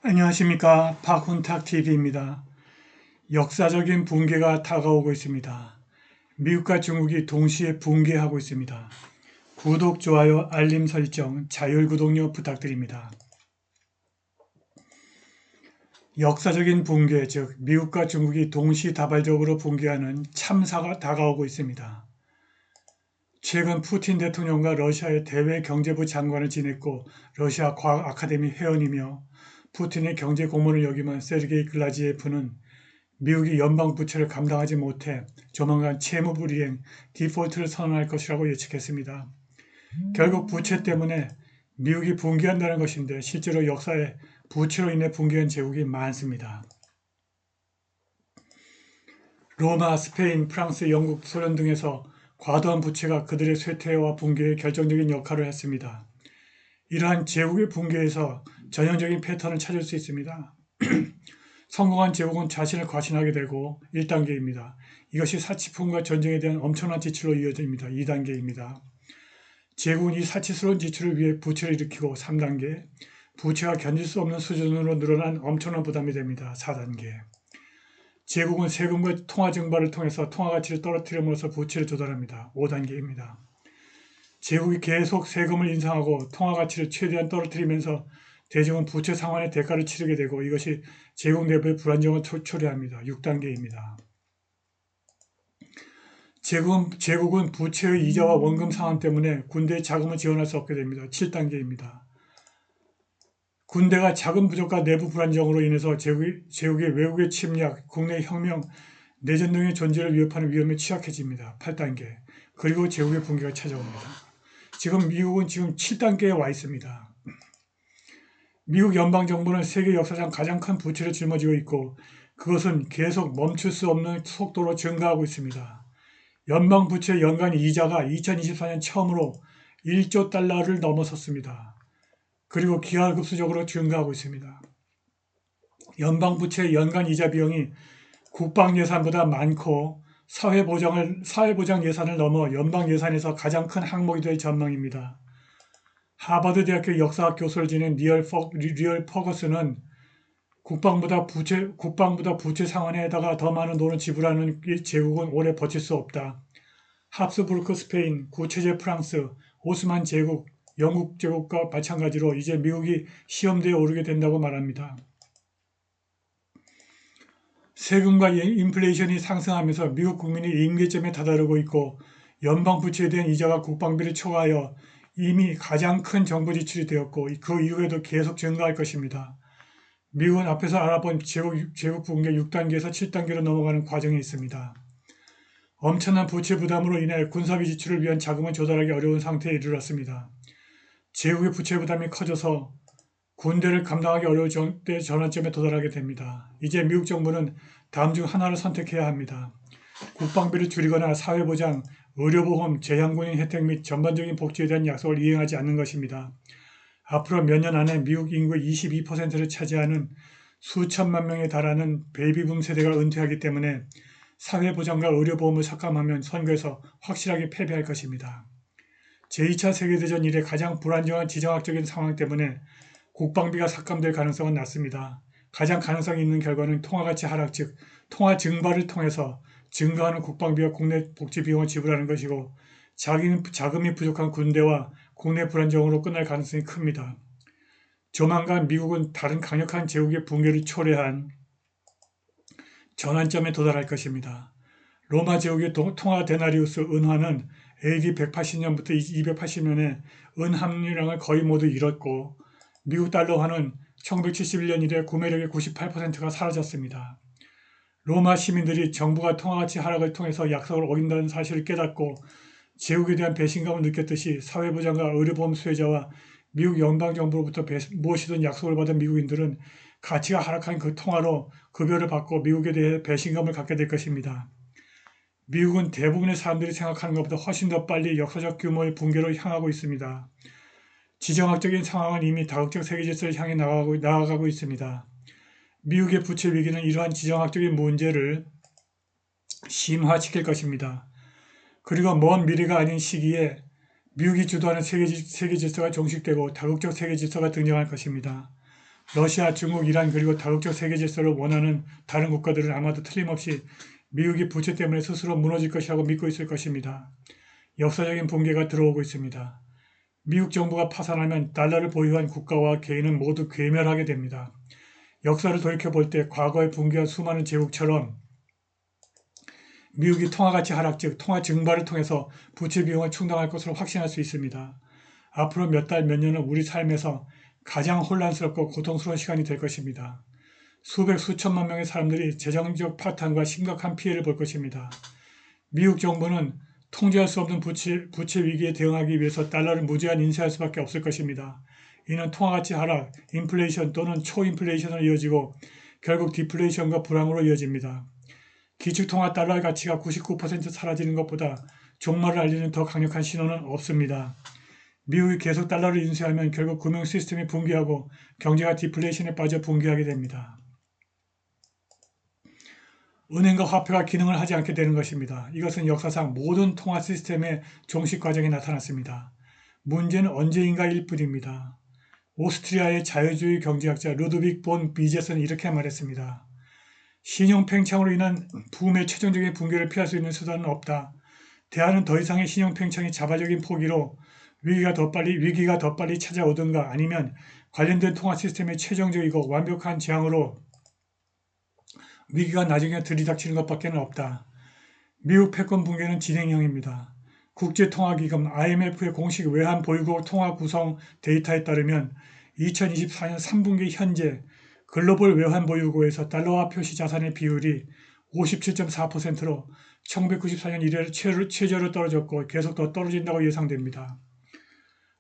안녕하십니까. 박훈탁TV입니다. 역사적인 붕괴가 다가오고 있습니다. 미국과 중국이 동시에 붕괴하고 있습니다. 구독, 좋아요, 알림 설정, 자율구독료 부탁드립니다. 역사적인 붕괴, 즉 미국과 중국이 동시다발적으로 붕괴하는 참사가 다가오고 있습니다. 최근 푸틴 대통령과 러시아의 대외 경제부 장관을 지냈고 러시아 과학 아카데미 회원이며 푸틴의 경제 고문을 역임한 세르게이 글라지예프는 미국이 연방 부채를 감당하지 못해 조만간 채무 불이행, 디폴트를 선언할 것이라고 예측했습니다. 결국 부채 때문에 미국이 붕괴한다는 것인데 실제로 역사에 부채로 인해 붕괴한 제국이 많습니다. 로마, 스페인, 프랑스, 영국, 소련 등에서 과도한 부채가 그들의 쇠퇴와 붕괴에 결정적인 역할을 했습니다. 이러한 제국의 붕괴에서 전형적인 패턴을 찾을 수 있습니다. 성공한 제국은 자신을 과신하게 되고 1단계입니다. 이것이 사치품과 전쟁에 대한 엄청난 지출로 이어집니다. 2단계입니다. 제국은 이 사치스러운 지출을 위해 부채를 일으키고 3단계, 부채가 견딜 수 없는 수준으로 늘어난 엄청난 부담이 됩니다. 4단계, 제국은 세금과 통화 증발을 통해서 통화 가치를 떨어뜨림으로써 부채를 조달합니다. 5단계입니다. 제국이 계속 세금을 인상하고 통화 가치를 최대한 떨어뜨리면서 대중은 부채 상환의 대가를 치르게 되고 이것이 제국 내부의 불안정을 초래합니다. 6단계입니다. 제국은 부채의 이자와 원금 상환 때문에 군대에 자금을 지원할 수 없게 됩니다. 7단계입니다. 군대가 자금 부족과 내부 불안정으로 인해서 제국의 외국의 침략, 국내 혁명, 내전 등의 존재를 위협하는 위험에 취약해집니다. 8단계. 그리고 제국의 붕괴가 찾아옵니다. 지금 미국은 7단계에 와 있습니다. 미국 연방정부는 세계 역사상 가장 큰 부채를 짊어지고 있고 그것은 계속 멈출 수 없는 속도로 증가하고 있습니다. 연방부채 연간 이자가 2024년 처음으로 1조 달러를 넘어섰습니다. 그리고 기하급수적으로 증가하고 있습니다. 연방부채 연간 이자 비용이 국방 예산보다 많고 사회보장 예산을 넘어 연방 예산에서 가장 큰 항목이 될 전망입니다. 하버드 대학교 역사학 교수를 지낸 리얼 퍼거슨은 국방보다 부채 상환에다가 더 많은 돈을 지불하는 이 제국은 오래 버틸 수 없다. 합스부르크 스페인, 구체제 프랑스, 오스만 제국, 영국 제국과 마찬가지로 이제 미국이 시험대에 오르게 된다고 말합니다. 세금과 인플레이션이 상승하면서 미국 국민이 임계점에 다다르고 있고 연방 부채에 대한 이자가 국방비를 초과하여 이미 가장 큰 정부 지출이 되었고 그 이후에도 계속 증가할 것입니다. 미국은 앞에서 알아본 제국 붕괴 6단계에서 7단계로 넘어가는 과정에 있습니다. 엄청난 부채 부담으로 인해 군사비 지출을 위한 자금을 조달하기 어려운 상태에 이르렀습니다. 제국의 부채 부담이 커져서 군대를 감당하기 어려울 때 전환점에 도달하게 됩니다. 이제 미국 정부는 다음 중 하나를 선택해야 합니다. 국방비를 줄이거나 사회보장, 의료보험, 재향군인 혜택 및 전반적인 복지에 대한 약속을 이행하지 않는 것입니다. 앞으로 몇 년 안에 미국 인구의 22%를 차지하는 수천만 명에 달하는 베이비붐 세대가 은퇴하기 때문에 사회보장과 의료보험을 삭감하면 선거에서 확실하게 패배할 것입니다. 제2차 세계대전 이래 가장 불안정한 지정학적인 상황 때문에 국방비가 삭감될 가능성은 낮습니다. 가장 가능성이 있는 결과는 통화가치 하락, 즉 통화 증발을 통해서 증가하는 국방비와 국내 복지 비용을 지불하는 것이고 자금이 부족한 군대와 국내 불안정으로 끝날 가능성이 큽니다. 조만간 미국은 다른 강력한 제국의 붕괴를 초래한 전환점에 도달할 것입니다. 로마 제국의 통화 데나리우스 은화는 AD 180년부터 280년에 은 함유량을 거의 모두 잃었고 미국 달러화는 1971년 이래 구매력의 98%가 사라졌습니다. 로마 시민들이 정부가 통화가치 하락을 통해서 약속을 어긴다는 사실을 깨닫고 제국에 대한 배신감을 느꼈듯이 사회보장과 의료보험 수혜자와 미국 연방정부로부터 무엇이든 약속을 받은 미국인들은 가치가 하락한 그 통화로 급여를 받고 미국에 대해 배신감을 갖게 될 것입니다. 미국은 대부분의 사람들이 생각하는 것보다 훨씬 더 빨리 역사적 규모의 붕괴로 향하고 있습니다. 지정학적인 상황은 이미 다국적 세계질서를 향해 나아가고 있습니다. 미국의 부채 위기는 이러한 지정학적인 문제를 심화시킬 것입니다. 그리고 먼 미래가 아닌 시기에 미국이 주도하는 세계 질서가 종식되고 다국적 세계 질서가 등장할 것입니다. 러시아, 중국, 이란 그리고 다국적 세계 질서를 원하는 다른 국가들은 아마도 틀림없이 미국이 부채 때문에 스스로 무너질 것이라고 믿고 있을 것입니다. 역사적인 붕괴가 들어오고 있습니다. 미국 정부가 파산하면 달러를 보유한 국가와 개인은 모두 괴멸하게 됩니다. 역사를 돌이켜볼 때 과거에 붕괴한 수많은 제국처럼 미국이 통화가치 하락 즉 통화 증발을 통해서 부채 비용을 충당할 것으로 확신할 수 있습니다. 앞으로 몇 달, 몇 년은 우리 삶에서 가장 혼란스럽고 고통스러운 시간이 될 것입니다. 수백 수천만 명의 사람들이 재정적 파탄과 심각한 피해를 볼 것입니다. 미국 정부는 통제할 수 없는 부채 위기에 대응하기 위해서 달러를 무제한 인쇄할 수밖에 없을 것입니다. 이는 통화가치 하락, 인플레이션 또는 초인플레이션으로 이어지고 결국 디플레이션과 불황으로 이어집니다. 기축통화 달러의 가치가 99% 사라지는 것보다 종말을 알리는 더 강력한 신호는 없습니다. 미국이 계속 달러를 인수하면 결국 금융 시스템이 붕괴하고 경제가 디플레이션에 빠져 붕괴하게 됩니다. 은행과 화폐가 기능을 하지 않게 되는 것입니다. 이것은 역사상 모든 통화 시스템의 종식 과정에 나타났습니다. 문제는 언제인가일 뿐입니다. 오스트리아의 자유주의 경제학자 루드빅 본 비제스는 이렇게 말했습니다. 신용 팽창으로 인한 붐의 최종적인 붕괴를 피할 수 있는 수단은 없다. 대안은 더 이상의 신용 팽창이 자발적인 포기로 위기가 더 빨리 찾아오든가 아니면 관련된 통화 시스템의 최종적이고 완벽한 재앙으로 위기가 나중에 들이닥치는 것밖에 없다. 미국 패권 붕괴는 진행형입니다. 국제통화기금 IMF의 공식 외환 보유국 통화 구성 데이터에 따르면 2024년 3분기 현재 글로벌 외환 보유고에서 달러화 표시 자산의 비율이 57.4%로 1994년 이래 최저로 떨어졌고 계속 더 떨어진다고 예상됩니다.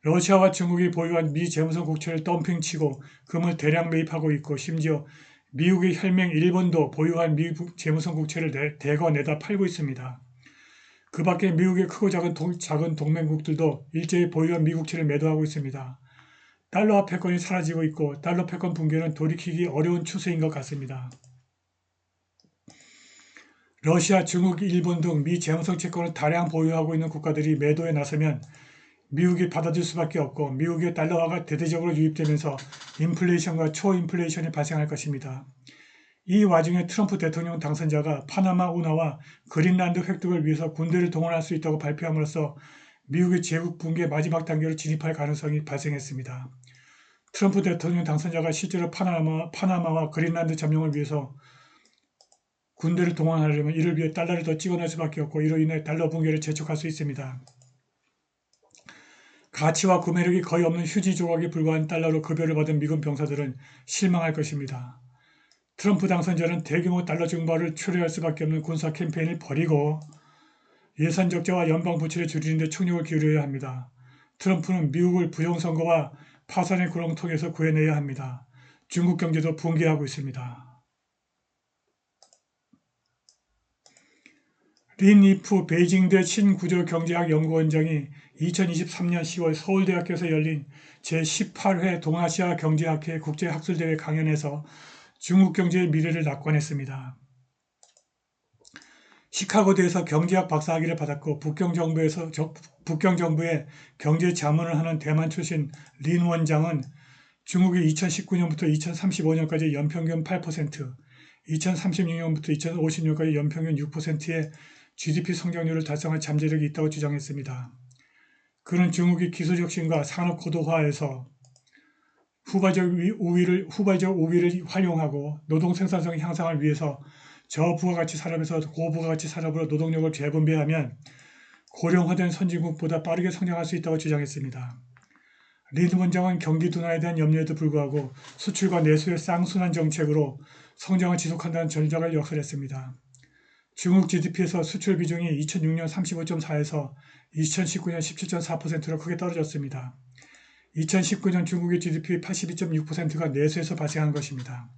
러시아와 중국이 보유한 미 재무성 국채를 덤핑치고 금을 대량 매입하고 있고 심지어 미국의 혈맹 일본도 보유한 미국 재무성 국채를 대거 내다 팔고 있습니다. 그 밖에 미국의 크고 작은 동맹국들도 일제히 보유한 미국채를 매도하고 있습니다. 달러화 패권이 사라지고 있고 달러 패권 붕괴는 돌이키기 어려운 추세인 것 같습니다. 러시아, 중국, 일본 등 미 재무성 채권을 다량 보유하고 있는 국가들이 매도에 나서면 미국이 받아줄 수밖에 없고 미국의 달러화가 대대적으로 유입되면서 인플레이션과 초인플레이션이 발생할 것입니다. 이 와중에 트럼프 대통령 당선자가 파나마 운하와 그린란드 획득을 위해서 군대를 동원할 수 있다고 발표함으로써 미국의 제국 붕괴 마지막 단계로 진입할 가능성이 발생했습니다. 트럼프 대통령 당선자가 실제로 파나마와 그린란드 점령을 위해서 군대를 동원하려면 이를 위해 달러를 더 찍어낼 수밖에 없고 이로 인해 달러 붕괴를 재촉할 수 있습니다. 가치와 구매력이 거의 없는 휴지 조각에 불과한 달러로 급여를 받은 미군 병사들은 실망할 것입니다. 트럼프 당선자는 대규모 달러 증발을 초래할 수밖에 없는 군사 캠페인을 벌이고 예산 적자와 연방 부채를 줄이는 데 총력을 기울여야 합니다. 트럼프는 미국을 부정선거와 파산의 구렁텅이에서 구해내야 합니다. 중국 경제도 붕괴하고 있습니다. 린 이프 베이징대 신구조경제학연구원장이 2023년 10월 서울대학교에서 열린 제18회 동아시아 경제학회 국제학술대회 강연에서 중국 경제의 미래를 낙관했습니다. 시카고대에서 경제학 박사학위를 받았고 북경 정부의 경제 자문을 하는 대만 출신 린 원장은 중국이 2019년부터 2035년까지 연평균 8%, 2036년부터 2050년까지 연평균 6%의 GDP 성장률을 달성할 잠재력이 있다고 주장했습니다. 그는 중국이 기술혁신과 산업 고도화에서 후발적 우위를 활용하고 노동 생산성 향상을 위해서 저부가가치 산업에서 고부가가치 산업으로 노동력을 재분배하면 고령화된 선진국보다 빠르게 성장할 수 있다고 주장했습니다. 린 원장은 경기 둔화에 대한 염려에도 불구하고 수출과 내수의 쌍순환 정책으로 성장을 지속한다는 전략을 역설했습니다. 중국 GDP에서 수출 비중이 2006년 35.4에서 2019년 17.4%로 크게 떨어졌습니다. 2019년 중국의 GDP 82.6%가 내수에서 발생한 것입니다.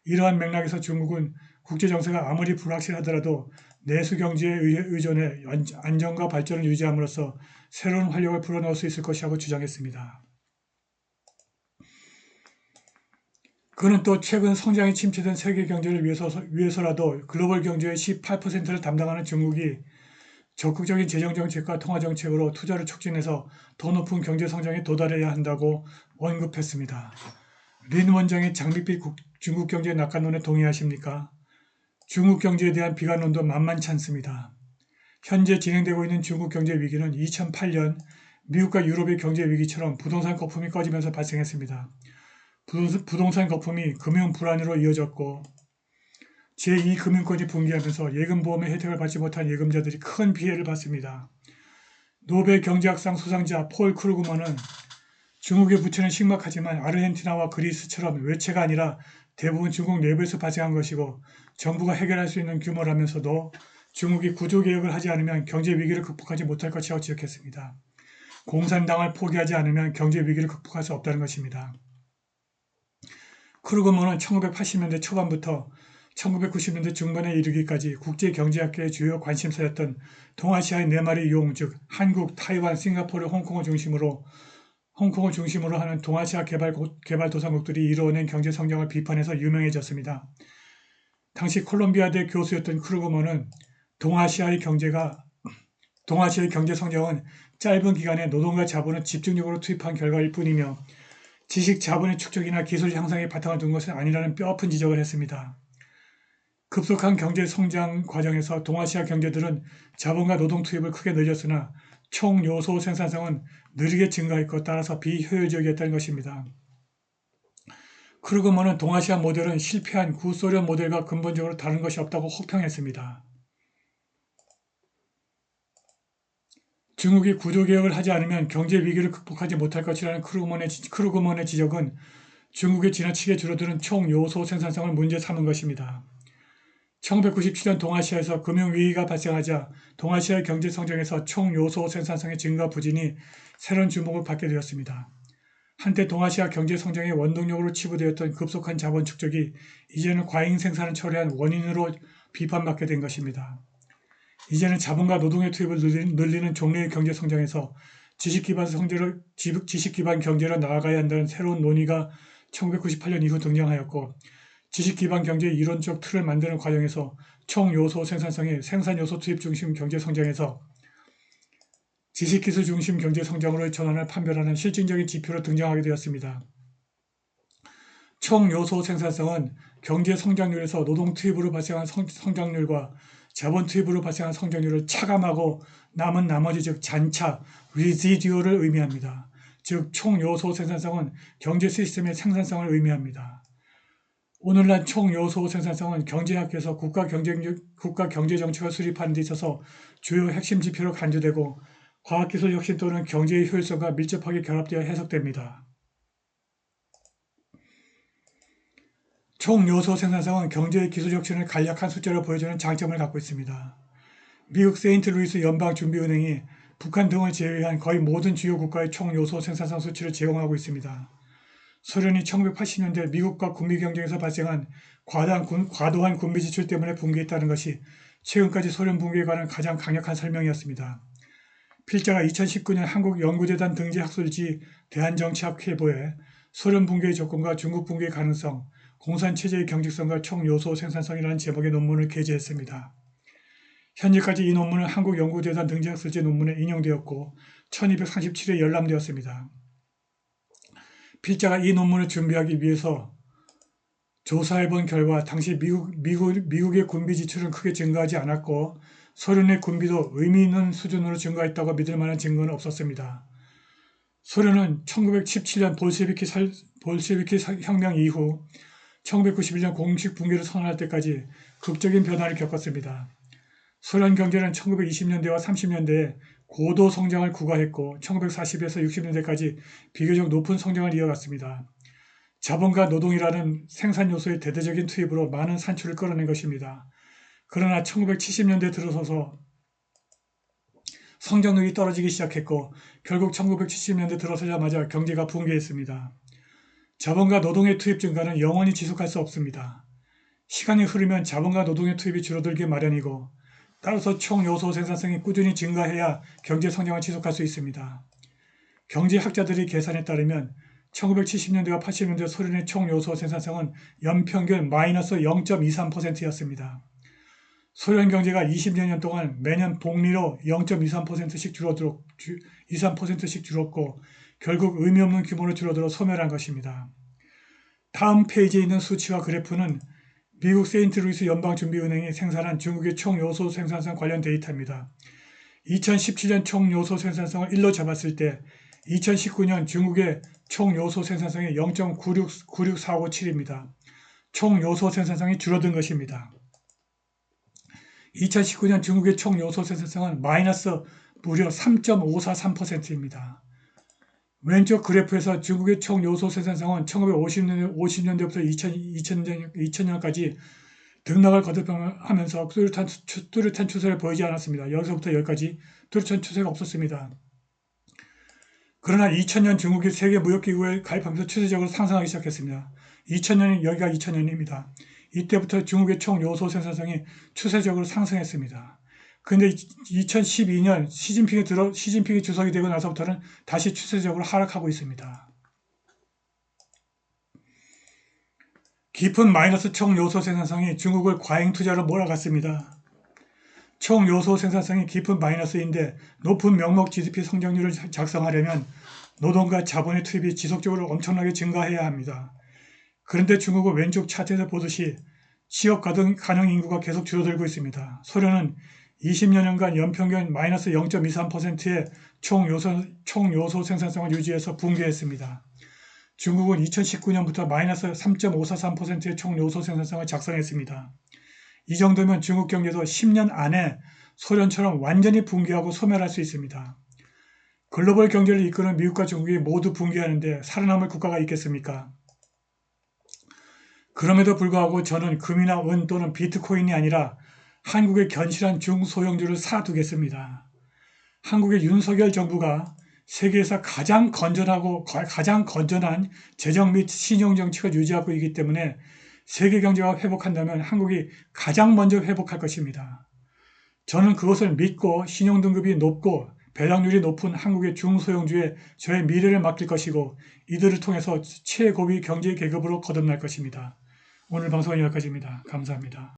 이러한 맥락에서 중국은 국제정세가 아무리 불확실하더라도 내수 경제에 의존해 안정과 발전을 유지함으로써 새로운 활력을 불어넣을 수 있을 것이라고 주장했습니다. 그는 또 최근 성장이 침체된 세계 경제를 위해서라도 글로벌 경제의 18%를 담당하는 중국이 적극적인 재정정책과 통화정책으로 투자를 촉진해서 더 높은 경제 성장에 도달해야 한다고 언급했습니다. 린 원장의 장밋빛 중국 경제 낙관론에 동의하십니까? 중국 경제에 대한 비관론도 만만치 않습니다. 현재 진행되고 있는 중국 경제 위기는 2008년 미국과 유럽의 경제 위기처럼 부동산 거품이 꺼지면서 발생했습니다. 부동산 거품이 금융 불안으로 이어졌고 제2금융권이 붕괴하면서 예금보험의 혜택을 받지 못한 예금자들이 큰 피해를 봤습니다. 노벨 경제학상 수상자 폴 크루그먼은 중국의 부채는 심각하지만 아르헨티나와 그리스처럼 외채가 아니라 대부분 중국 내부에서 발생한 것이고 정부가 해결할 수 있는 규모라면서도 중국이 구조개혁을 하지 않으면 경제 위기를 극복하지 못할 것이라고 지적했습니다. 공산당을 포기하지 않으면 경제 위기를 극복할 수 없다는 것입니다. 크루그먼은 1980년대 초반부터 1990년대 중반에 이르기까지 국제경제학계의 주요 관심사였던 동아시아의 네 마리 용, 즉 한국, 타이완, 싱가포르, 홍콩을 중심으로 하는 동아시아 개발도상국들이 이루어낸 경제성장을 비판해서 유명해졌습니다. 당시 콜롬비아대 교수였던 크루그먼은 동아시아의 경제성장은 짧은 기간에 노동과 자본을 집중적으로 투입한 결과일 뿐이며 지식 자본의 축적이나 기술 향상에 바탕을 둔 것은 아니라는 뼈아픈 지적을 했습니다. 급속한 경제 성장 과정에서 동아시아 경제들은 자본과 노동 투입을 크게 늘렸으나 총 요소 생산성은 느리게 증가했고 따라서 비효율적이었다는 것입니다. 크루그먼은 동아시아 모델은 실패한 구소련 모델과 근본적으로 다른 것이 없다고 혹평했습니다. 중국이 구조개혁을 하지 않으면 경제 위기를 극복하지 못할 것이라는 크루그먼의 지적은 중국의 지나치게 줄어드는 총 요소 생산성을 문제 삼은 것입니다. 1997년 동아시아에서 금융위기가 발생하자 동아시아의 경제성장에서 총 요소 생산성의 증가 부진이 새로운 주목을 받게 되었습니다. 한때 동아시아 경제성장의 원동력으로 치부되었던 급속한 자본 축적이 이제는 과잉 생산을 초래한 원인으로 비판받게 된 것입니다. 이제는 자본과 노동의 투입을 늘리는 종래의 경제성장에서 지식기반 경제로 나아가야 한다는 새로운 논의가 1998년 이후 등장하였고 지식기반 경제의 이론적 틀을 만드는 과정에서 총요소 생산성의 생산요소 투입 중심 경제성장에서 지식기술 중심 경제성장으로의 전환을 판별하는 실질적인 지표로 등장하게 되었습니다. 총요소 생산성은 경제성장률에서 노동 투입으로 발생한 성장률과 자본 투입으로 발생한 성장률을 차감하고 남은 나머지 즉 잔차, residual을 의미합니다. 즉 총요소 생산성은 경제 시스템의 생산성을 의미합니다. 오늘날 총요소 생산성은 경제학에서 국가 경제 정책을 수립하는 데 있어서 주요 핵심 지표로 간주되고 과학기술 혁신 또는 경제의 효율성과 밀접하게 결합되어 해석됩니다. 총요소 생산성은 경제의 기술 혁신을 간략한 숫자로 보여주는 장점을 갖고 있습니다. 미국 세인트루이스 연방준비은행이 북한 등을 제외한 거의 모든 주요 국가의 총요소 생산성 수치를 제공하고 있습니다. 소련이 1980년대 미국과 군비 경쟁에서 발생한 과도한 군비 지출 때문에 붕괴했다는 것이 최근까지 소련 붕괴에 관한 가장 강력한 설명이었습니다. 필자가 2019년 한국연구재단 등재 학술지 대한정치학회보에 소련 붕괴의 조건과 중국 붕괴의 가능성, 공산체제의 경직성과 총요소 생산성이라는 제목의 논문을 게재했습니다. 현재까지 이 논문은 한국연구재단 등재 학술지 논문에 인용되었고 1237회 열람되었습니다. 필자가 이 논문을 준비하기 위해서 조사해본 결과 당시 미국의 군비 지출은 크게 증가하지 않았고 소련의 군비도 의미 있는 수준으로 증가했다고 믿을 만한 증거는 없었습니다. 소련은 1917년 볼셰비키 혁명 이후 1991년 공식 붕괴를 선언할 때까지 극적인 변화를 겪었습니다. 소련 경제는 1920년대와 30년대에 고도 성장을 구가했고 1940에서 60년대까지 비교적 높은 성장을 이어갔습니다. 자본과 노동이라는 생산 요소의 대대적인 투입으로 많은 산출을 끌어낸 것입니다. 그러나 1970년대 들어서서 성장률이 떨어지기 시작했고 결국 1970년대 들어서자마자 경제가 붕괴했습니다. 자본과 노동의 투입 증가는 영원히 지속할 수 없습니다. 시간이 흐르면 자본과 노동의 투입이 줄어들기 마련이고 따라서 총요소 생산성이 꾸준히 증가해야 경제 성장을 지속할 수 있습니다. 경제학자들의 계산에 따르면 1970년대와 80년대 소련의 총요소 생산성은 연평균 마이너스 0.23%였습니다. 소련 경제가 20여 년 동안 매년 복리로 0.23%씩 줄었고 결국 의미 없는 규모로 줄어들어 소멸한 것입니다. 다음 페이지에 있는 수치와 그래프는 미국 세인트루이스 연방준비은행이 생산한 중국의 총 요소 생산성 관련 데이터입니다. 2017년 총 요소 생산성을 1로 잡았을 때 2019년 중국의 총 요소 생산성이 0.96457입니다. 총 요소 생산성이 줄어든 것입니다. 2019년 중국의 총 요소 생산성은 마이너스 무려 3.543%입니다. 왼쪽 그래프에서 중국의 총 요소 생산성은 1950년대부터 2000년까지 등락을 거듭하면서 뚜렷한 추세를 보이지 않았습니다. 여기서부터 여기까지 뚜렷한 추세가 없었습니다. 그러나 2000년 중국이 세계무역기구에 가입하면서 추세적으로 상승하기 시작했습니다. 2000년, 여기가 2000년입니다. 이때부터 중국의 총 요소 생산성이 추세적으로 상승했습니다. 그런데 2012년 시진핑이 주석이 되고 나서부터는 다시 추세적으로 하락하고 있습니다. 깊은 마이너스 총 요소 생산성이 중국을 과잉 투자로 몰아갔습니다. 총 요소 생산성이 깊은 마이너스인데 높은 명목 GDP 성장률을 작성하려면 노동과 자본의 투입이 지속적으로 엄청나게 증가해야 합니다. 그런데 중국은 왼쪽 차트에서 보듯이 취업 가능 인구가 계속 줄어들고 있습니다. 소련은 20여년간 연평균 마이너스 0.23%의 총 요소 생산성을 유지해서 붕괴했습니다. 중국은 2019년부터 마이너스 3.543%의 총 요소 생산성을 작성했습니다. 이 정도면 중국 경제도 10년 안에 소련처럼 완전히 붕괴하고 소멸할 수 있습니다. 글로벌 경제를 이끄는 미국과 중국이 모두 붕괴하는데 살아남을 국가가 있겠습니까? 그럼에도 불구하고 저는 금이나 은 또는 비트코인이 아니라 한국의 견실한 중소형주를 사두겠습니다. 한국의 윤석열 정부가 세계에서 가장 건전한 재정 및 신용 정책을 유지하고 있기 때문에 세계 경제가 회복한다면 한국이 가장 먼저 회복할 것입니다. 저는 그것을 믿고 신용 등급이 높고 배당률이 높은 한국의 중소형주에 저의 미래를 맡길 것이고 이들을 통해서 최고위 경제 계급으로 거듭날 것입니다. 오늘 방송은 여기까지입니다. 감사합니다.